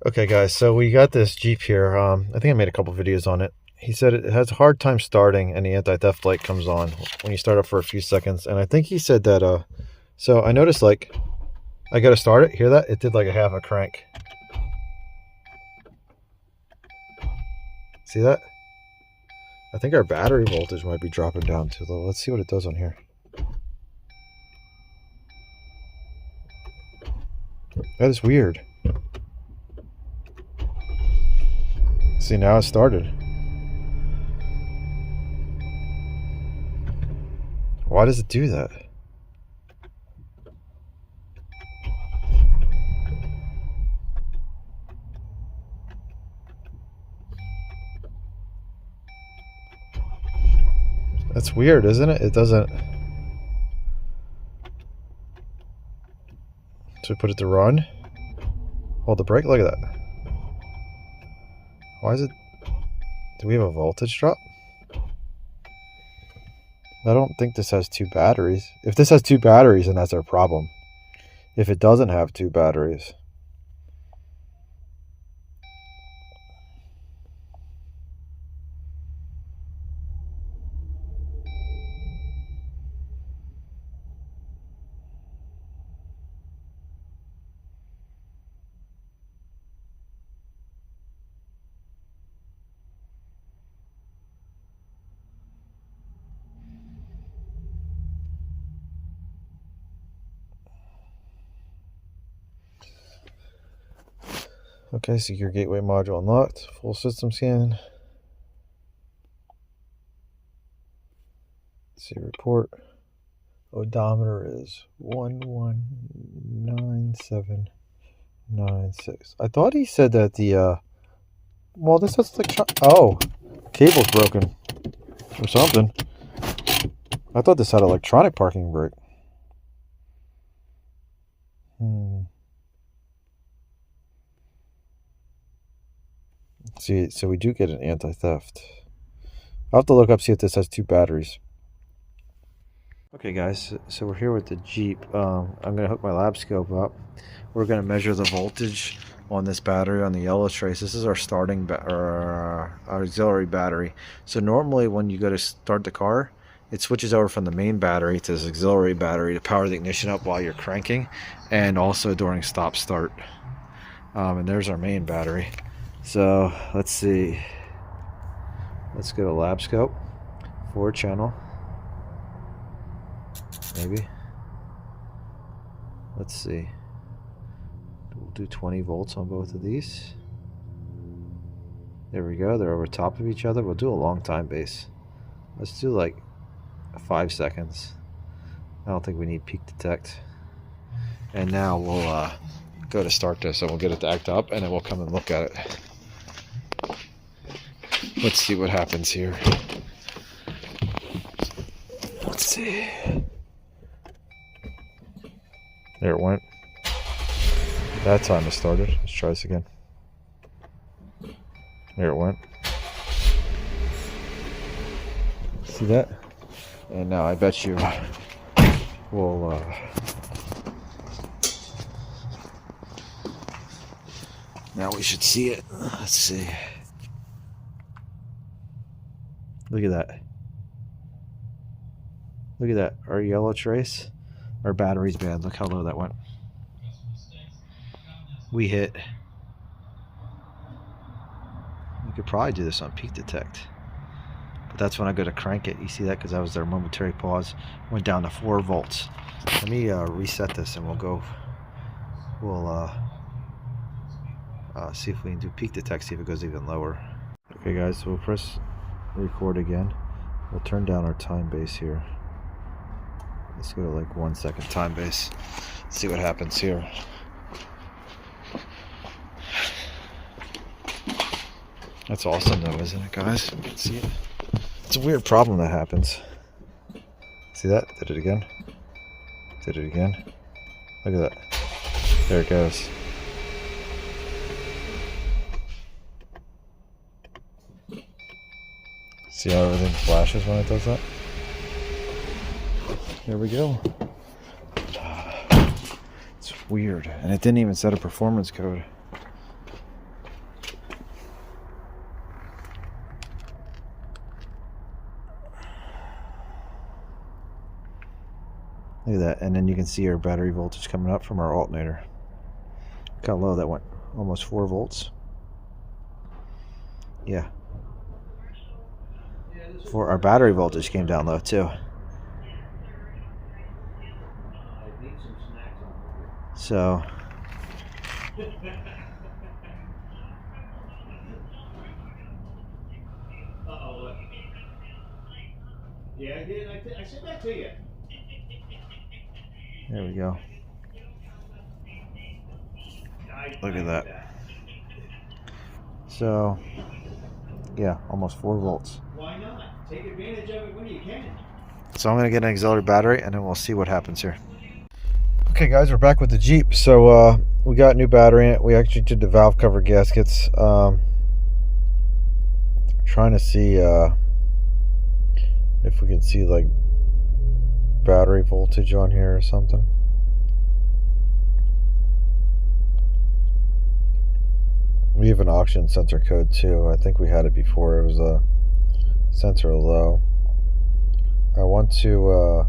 Okay guys, so we got this Jeep here. I think I made a couple videos on it. He said it has a hard time starting and the anti-theft light comes on when you start up for a few seconds. And I think he said that, so I noticed like, I gotta start it, hear that? It did like a half a crank. See that? I think our battery voltage might be dropping down too low. Let's see what it does on here. That is weird. See, now it started. Why does it do that? That's weird, isn't it? It doesn't. So we put it to run. Hold the brake. Look at that. Why is it? Do we have a voltage drop? I don't think this has two batteries. If this has two batteries, then that's our problem. If it doesn't have two batteries. Okay, secure gateway module unlocked. Full system scan. Let's see, report. Odometer is 119796. I thought he said that the, well, this has like, oh, cable's broken or something. I thought this had electronic parking brake. See, so we do get an anti-theft. I'll have to look up, see if this has two batteries. Okay guys, so we're here with the Jeep. I'm going to hook my Labscope up. We're going to measure the voltage on this battery on the yellow trace. This is our starting our auxiliary battery. So normally when you go to start the car, it switches over from the main battery to this auxiliary battery to power the ignition up while you're cranking, and also during stop start. And there's our main battery. So let's see. Let's go to Labscope, 4-channel. Maybe. Let's see. We'll do 20 volts on both of these. There we go. They're over top of each other. We'll do a long time base. Let's do like 5 seconds. I don't think we need peak detect. And now we'll go to start this and we'll get it to act up and then we'll come and look at it. Let's see what happens here. Let's see. There it went. That time it started. Let's try this again. There it went. See that? And now I bet you we'll now we should see it. Let's see. Look at that. Look at that. Our yellow trace. Our battery's bad. Look how low that went. We hit. We could probably do this on peak detect. But that's when I go to crank it. You see that? Because that was their momentary pause. Went down to 4 volts. Let me reset this and we'll go. We'll see if we can do peak detect, see if it goes even lower. Okay guys, so we'll press record again. We'll turn down our time base here. Let's go to like 1 second time base. See what happens here. That's awesome though, isn't it guys? You can see it. It's a weird problem that happens. See that? Did it again. Did it again. Look at that. There it goes. See how everything flashes when it does that? There we go. It's weird. And it didn't even set a performance code. Look at that. And then you can see our battery voltage coming up from our alternator. Look how low that went. Almost 4 volts. Yeah. For our battery voltage came down low too. So yeah, I did. I said that to you. there we go. Look at that. So yeah, almost 4 volts. Why not? Take advantage of it when you can. So I'm going to get an auxiliary battery and then we'll see what happens here. Okay guys, we're back with the Jeep. So we got a new battery in it. We actually did the valve cover gaskets. Trying to see if we can see like battery voltage on here or something. We have an auction sensor code too. I think we had it before. It was a sensor low. I want to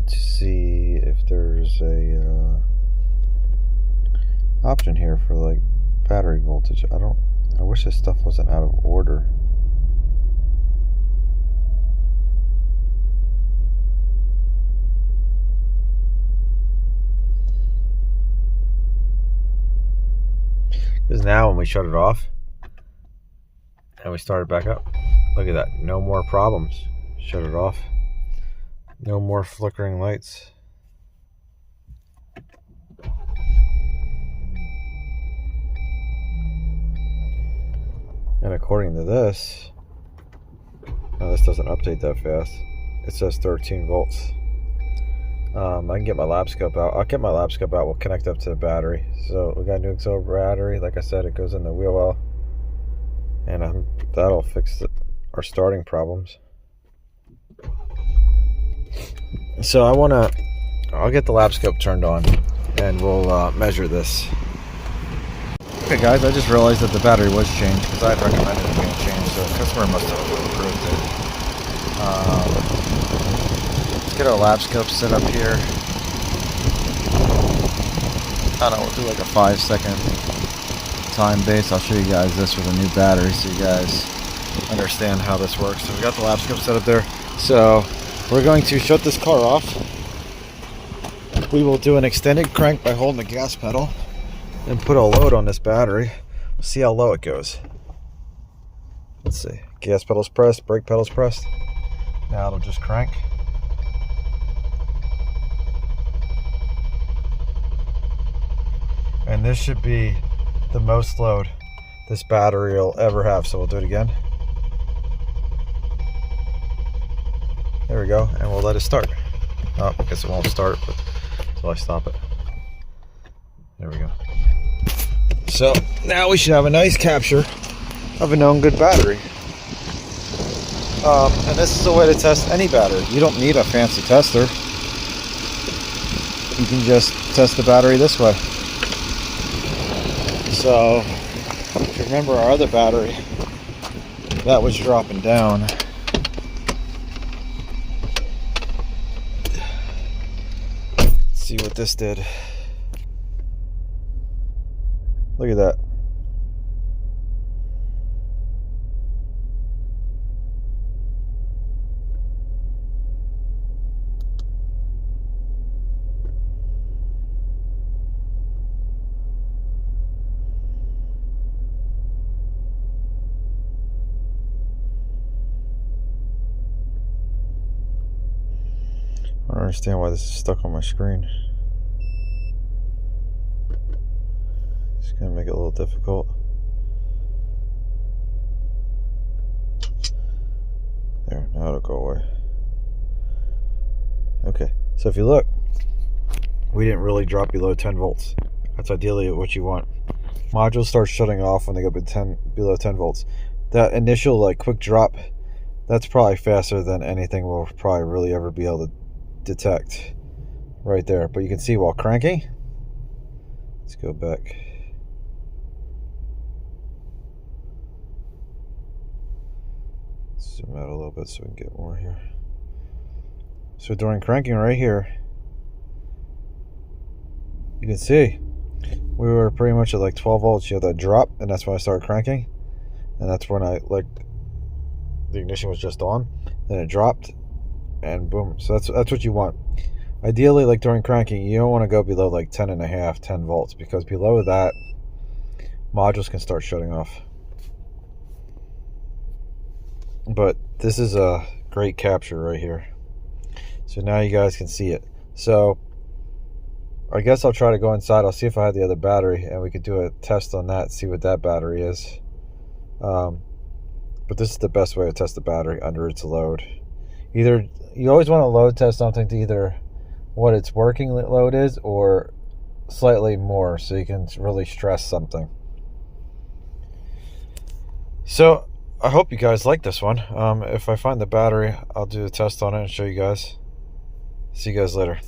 see if there's a option here for like battery voltage. I wish this stuff wasn't out of order. Because now when we shut it off and we start it back up, look at that, no more problems. Shut it off, no more flickering lights. And according to this, no, this doesn't update that fast. It says 13 volts. I can get my Labscope out. I'll get my Labscope out. We'll connect up to the battery. So we got a new auxiliary battery. Like I said, it goes in the wheel well, and that'll fix our starting problems. So I'll get the Labscope turned on, and we'll measure this. Okay, guys, I just realized that the battery was changed because I had recommended it being changed. So the customer must have approved it. Let's get our Labscope set up here. I don't know, we'll do like a 5-second time base. I'll show you guys this with a new battery so you guys understand how this works. So we got the Labscope set up there. So we're going to shut this car off. We will do an extended crank by holding the gas pedal and put a load on this battery. We'll see how low it goes. Let's see. Gas pedal's pressed, brake pedal's pressed. Now it'll just crank. And this should be the most load this battery will ever have. So we'll do it again. There we go. And we'll let it start. Oh, I guess it won't start, but until I stop it. There we go. So now we should have a nice capture of a known good battery. And this is a way to test any battery. You don't need a fancy tester. You can just test the battery this way. So if you remember our other battery, that was dropping down. Let's see what this did. Look at that. I don't understand why this is stuck on my screen. It's gonna make it a little difficult. There, now it'll go away. Okay, so if you look, we didn't really drop below 10 volts. That's ideally what you want. Modules start shutting off when they go below 10 volts. That initial like quick drop, that's probably faster than anything we'll probably really ever be able to detect right there. But you can see while cranking, let's go back. Zoom out a little bit so we can get more here. So during cranking right here, you can see we were pretty much at like 12 volts. You have that drop, and that's when I started cranking, and that's when I like the ignition was just on. Then it dropped, and boom. So that's what you want. Ideally, like during cranking, you don't want to go below like 10 volts, because below that, modules can start shutting off. But this is a great capture right here. So now you guys can see it. So I guess I'll try to go inside. I'll see if I have the other battery, and we could do a test on that, see what that battery is. But this is the best way to test the battery under its load. Either you always want to load test something to either what its working load is or slightly more, so you can really stress something. So I hope you guys like this one. If I find the battery, I'll do a test on it and show you guys. See you guys later.